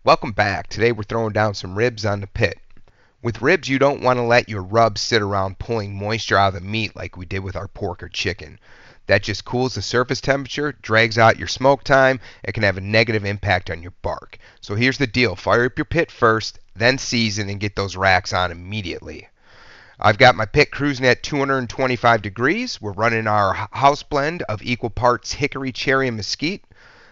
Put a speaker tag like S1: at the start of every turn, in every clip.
S1: Welcome back. Today we're throwing down some ribs on the pit. With ribs, you don't want to let your rub sit around pulling moisture out of the meat like we did with our pork or chicken. That just cools the surface temperature, drags out your smoke time, and can have a negative impact on your bark. So here's the deal. Fire up your pit first, then season and get those racks on immediately. I've got my pit cruising at 225 degrees. We're running our house blend of equal parts hickory, cherry, and mesquite.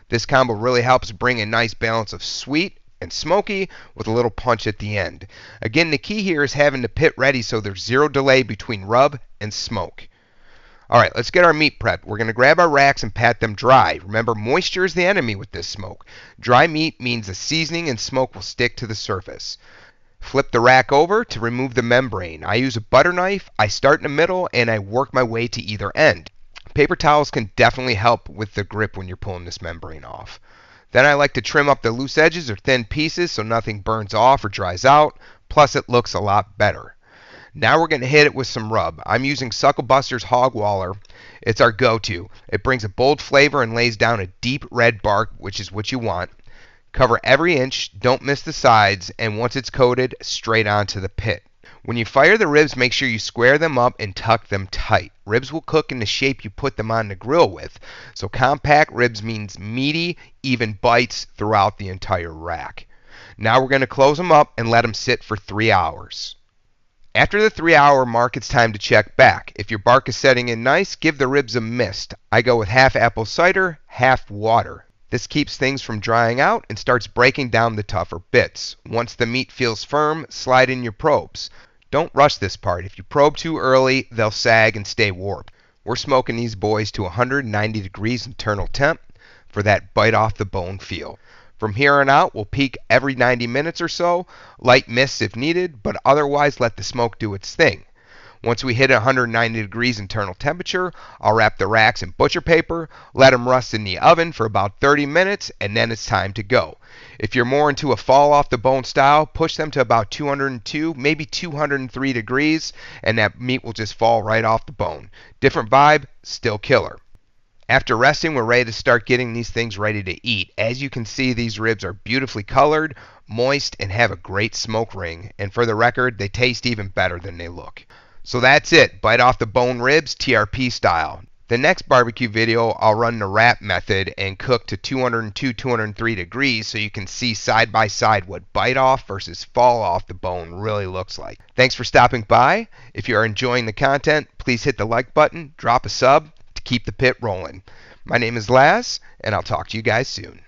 S1: This combo really helps bring a nice balance of sweet and smoky with a little punch at the end. Again, the key here is having the pit ready so there's zero delay between rub and smoke. All right, let's get our meat prepped. We're going to grab our racks and pat them dry. Remember, moisture is the enemy with this smoke. Dry meat means the seasoning and smoke will stick to the surface. Flip the rack over to remove the membrane. I use a butter knife. I start in the middle and I work my way to either end. Paper towels can definitely help with the grip when you're pulling this membrane off. Then I like to trim up the loose edges or thin pieces so nothing burns off or dries out, plus it looks a lot better. Now we're going to hit it with some rub. I'm using SuckleBusters Hog Waller. It's our go-to. It brings a bold flavor and lays down a deep red bark, which is what you want. Cover every inch, don't miss the sides, and once it's coated, straight onto the pit. When you fire the ribs, make sure you square them up and tuck them tight. Ribs will cook in the shape you put them on the grill with. So compact ribs means meaty, even bites throughout the entire rack. Now we're going to close them up and let them sit for 3 hours. After the 3-hour mark, it's time to check back. If your bark is setting in nice, give the ribs a mist. I go with half apple cider, half water. This keeps things from drying out and starts breaking down the tougher bits. Once the meat feels firm, slide in your probes. Don't rush this part. If you probe too early, they'll sag and stay warped. We're smoking these boys to 190 degrees internal temp for that bite off the bone feel. From here on out, we'll peak every 90 minutes or so, light mists if needed, but otherwise let the smoke do its thing. Once we hit 190 degrees internal temperature, I'll wrap the racks in butcher paper, let them rust in the oven for about 30 minutes, and then it's time to go. If you're more into a fall off the bone style, push them to about 202, maybe 203 degrees, and that meat will just fall right off the bone. Different vibe, still killer. After resting, we're ready to start getting these things ready to eat. As you can see, these ribs are beautifully colored, moist, and have a great smoke ring. And for the record, they taste even better than they look. So that's it. Bite off the bone ribs, TRP style. The next barbecue video, I'll run the wrap method and cook to 202, 203 degrees so you can see side by side what bite off versus fall off the bone really looks like. Thanks for stopping by. If you're enjoying the content, please hit the like button, drop a sub to keep the pit rolling. My name is Laz, and I'll talk to you guys soon.